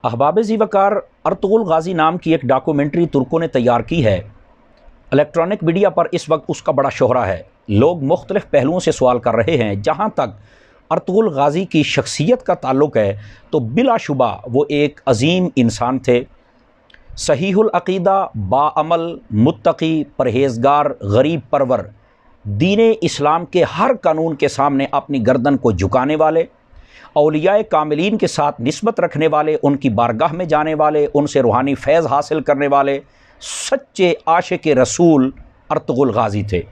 احباب ذی وقار Ertugrul Ghazi نام کی ایک ڈاکومنٹری ترکوں نے تیار کی ہے۔ الیکٹرانک میڈیا پر اس وقت اس کا بڑا شہرہ ہے۔ لوگ مختلف پہلوؤں سے سوال کر رہے ہیں۔ جہاں تک ارطغرل غازی کی شخصیت کا تعلق ہے تو بلا شبہ وہ ایک عظیم انسان تھے، صحیح العقیدہ، باعمل، متقی، پرہیزگار، غریب پرور، دین اسلام کے ہر قانون کے سامنے اپنی گردن کو جھکانے والے، اولیاء کاملین کے ساتھ نسبت رکھنے والے، ان کی بارگاہ میں جانے والے، ان سے روحانی فیض حاصل کرنے والے سچے عاشق رسول ارطغرل غازی تھے۔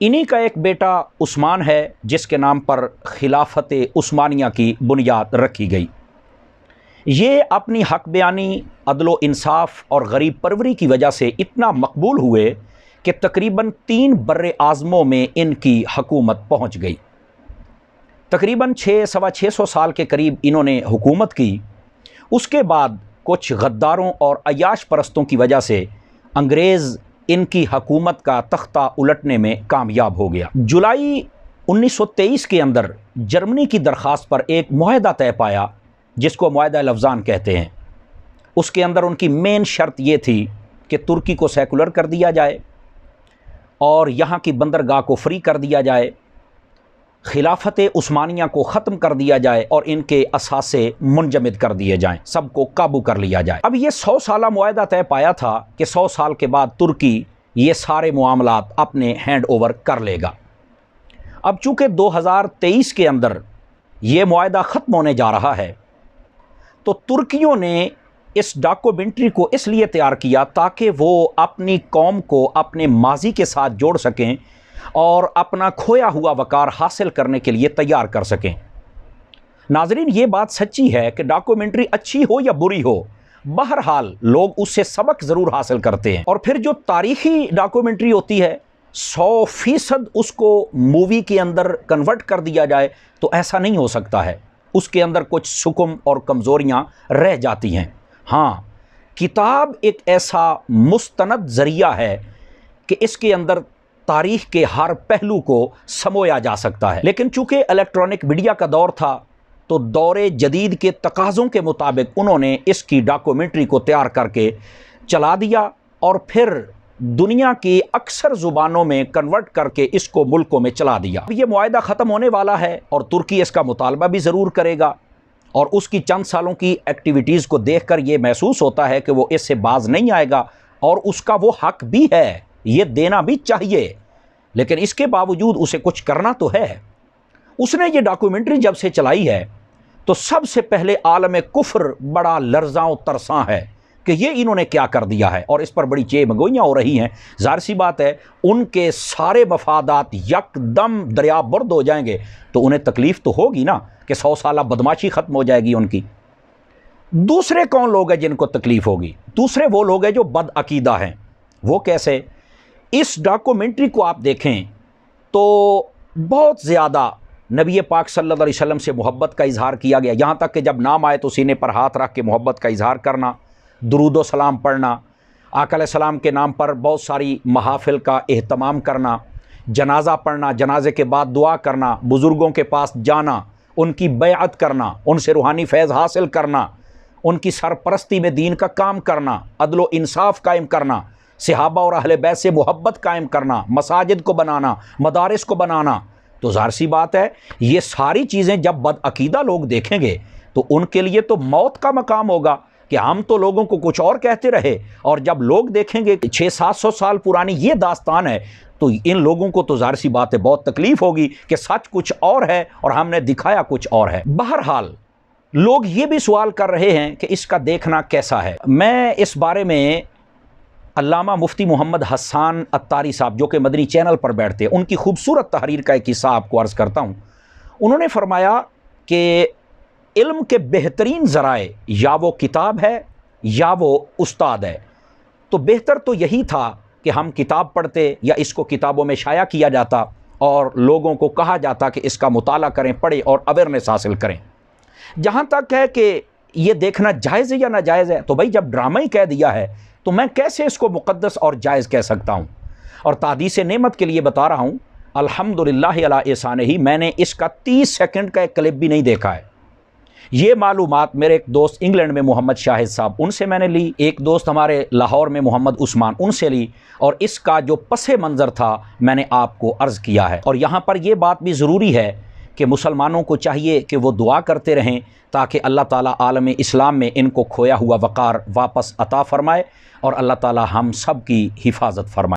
انہی کا ایک بیٹا عثمان ہے جس کے نام پر خلافت عثمانیہ کی بنیاد رکھی گئی۔ یہ اپنی حق بیانی، عدل و انصاف اور غریب پروری کی وجہ سے اتنا مقبول ہوئے کہ تقریباً 3 بر اعظموں میں ان کی حکومت پہنچ گئی۔ تقریباً 600 سال کے قریب انہوں نے حکومت کی۔ اس کے بعد کچھ غداروں اور عیاش پرستوں کی وجہ سے انگریز ان کی حکومت کا تختہ الٹنے میں کامیاب ہو گیا۔ جولائی 1923 کے اندر جرمنی کی درخواست پر ایک معاہدہ طے پایا جس کو معاہدہ لوزان کہتے ہیں۔ اس کے اندر ان کی مین شرط یہ تھی کہ ترکی کو سیکولر کر دیا جائے اور یہاں کی بندرگاہ کو فری کر دیا جائے، خلافت عثمانیہ کو ختم کر دیا جائے اور ان کے اثاثے منجمد کر دیے جائیں، سب کو قابو کر لیا جائے۔ اب یہ 100 سالہ معاہدہ طے پایا تھا کہ 100 سال کے بعد ترکی یہ سارے معاملات اپنے ہینڈ اوور کر لے گا۔ اب چونکہ 2023 کے اندر یہ معاہدہ ختم ہونے جا رہا ہے تو ترکیوں نے اس ڈاکومنٹری کو اس لیے تیار کیا تاکہ وہ اپنی قوم کو اپنے ماضی کے ساتھ جوڑ سکیں اور اپنا کھویا ہوا وقار حاصل کرنے کے لیے تیار کر سکیں۔ ناظرین، یہ بات سچی ہے کہ ڈاکومنٹری اچھی ہو یا بری ہو، بہرحال لوگ اس سے سبق ضرور حاصل کرتے ہیں۔ اور پھر جو تاریخی ڈاکومنٹری ہوتی ہے 100% اس کو مووی کے اندر کنورٹ کر دیا جائے تو ایسا نہیں ہو سکتا ہے، اس کے اندر کچھ سکم اور کمزوریاں رہ جاتی ہیں۔ ہاں، کتاب ایک ایسا مستند ذریعہ ہے کہ اس کے اندر تاریخ کے ہر پہلو کو سمویا جا سکتا ہے، لیکن چونکہ الیکٹرانک میڈیا کا دور تھا تو دور جدید کے تقاضوں کے مطابق انہوں نے اس کی ڈاکومنٹری کو تیار کر کے چلا دیا اور پھر دنیا کی اکثر زبانوں میں کنورٹ کر کے اس کو ملکوں میں چلا دیا۔ اب یہ معاہدہ ختم ہونے والا ہے اور ترکی اس کا مطالبہ بھی ضرور کرے گا، اور اس کی چند سالوں کی ایکٹیویٹیز کو دیکھ کر یہ محسوس ہوتا ہے کہ وہ اس سے باز نہیں آئے گا، اور اس کا وہ حق بھی ہے، یہ دینا بھی چاہیے، لیکن اس کے باوجود اسے کچھ کرنا تو ہے۔ اس نے یہ ڈاکومنٹری جب سے چلائی ہے تو سب سے پہلے عالم کفر بڑا لرزاں و ترساں ہے کہ یہ انہوں نے کیا کر دیا ہے، اور اس پر بڑی چیہ مگوئیاں ہو رہی ہیں۔ ظاہر سی بات ہے ان کے سارے مفادات یک دم دریا برد ہو جائیں گے تو انہیں تکلیف تو ہوگی نا کہ 100 سالہ بدماشی ختم ہو جائے گی ان کی۔ دوسرے کون لوگ ہیں جن کو تکلیف ہوگی؟ دوسرے وہ لوگ ہیں جو بد عقیدہ ہیں۔ وہ کیسے؟ اس ڈاکومنٹری کو آپ دیکھیں تو بہت زیادہ نبی پاک صلی اللہ علیہ وسلم سے محبت کا اظہار کیا گیا، یہاں تک کہ جب نام آئے تو سینے پر ہاتھ رکھ کے محبت کا اظہار کرنا، درود و سلام پڑھنا، آقا علیہ السلام کے نام پر بہت ساری محافل کا اہتمام کرنا، جنازہ پڑھنا، جنازے کے بعد دعا کرنا، بزرگوں کے پاس جانا، ان کی بیعت کرنا، ان سے روحانی فیض حاصل کرنا، ان کی سرپرستی میں دین کا کام کرنا، عدل و انصاف قائم کرنا، صحابہ اور اہل بیت سے محبت قائم کرنا، مساجد کو بنانا، مدارس کو بنانا۔ تو ظاہر سی بات ہے یہ ساری چیزیں جب بد عقیدہ لوگ دیکھیں گے تو ان کے لیے تو موت کا مقام ہوگا کہ ہم تو لوگوں کو کچھ اور کہتے رہے، اور جب لوگ دیکھیں گے 600-700 سال پرانی یہ داستان ہے تو ان لوگوں کو تو ظاہر سی بات ہے بہت تکلیف ہوگی کہ سچ کچھ اور ہے اور ہم نے دکھایا کچھ اور ہے۔ بہرحال لوگ یہ بھی سوال کر رہے ہیں کہ اس کا دیکھنا کیسا ہے۔ میں اس بارے میں علامہ مفتی محمد حسان عطاری صاحب جو کہ مدنی چینل پر بیٹھتے ہیں ان کی خوبصورت تحریر کا ایک حصہ آپ کو عرض کرتا ہوں۔ انہوں نے فرمایا کہ علم کے بہترین ذرائع یا وہ کتاب ہے یا وہ استاد ہے، تو بہتر تو یہی تھا کہ ہم کتاب پڑھتے یا اس کو کتابوں میں شائع کیا جاتا اور لوگوں کو کہا جاتا کہ اس کا مطالعہ کریں، پڑھیں اور اویئرنیس حاصل کریں۔ جہاں تک ہے کہ یہ دیکھنا جائز ہے یا ناجائز ہے، تو بھائی جب ڈرامہ ہی کہہ دیا ہے تو میں کیسے اس کو مقدس اور جائز کہہ سکتا ہوں؟ اور تحدیث نعمت کے لیے بتا رہا ہوں، الحمدللہ علی احسانہ، میں نے اس کا 30 سیکنڈ کا ایک کلپ بھی نہیں دیکھا ہے۔ یہ معلومات میرے ایک دوست انگلینڈ میں محمد شاہد صاحب ان سے میں نے لی، ایک دوست ہمارے لاہور میں محمد عثمان ان سے لی، اور اس کا جو پس منظر تھا میں نے آپ کو عرض کیا ہے۔ اور یہاں پر یہ بات بھی ضروری ہے کہ مسلمانوں کو چاہیے کہ وہ دعا کرتے رہیں تاکہ اللہ تعالیٰ عالم اسلام میں ان کو کھویا ہوا وقار واپس عطا فرمائے اور اللہ تعالیٰ ہم سب کی حفاظت فرمائے۔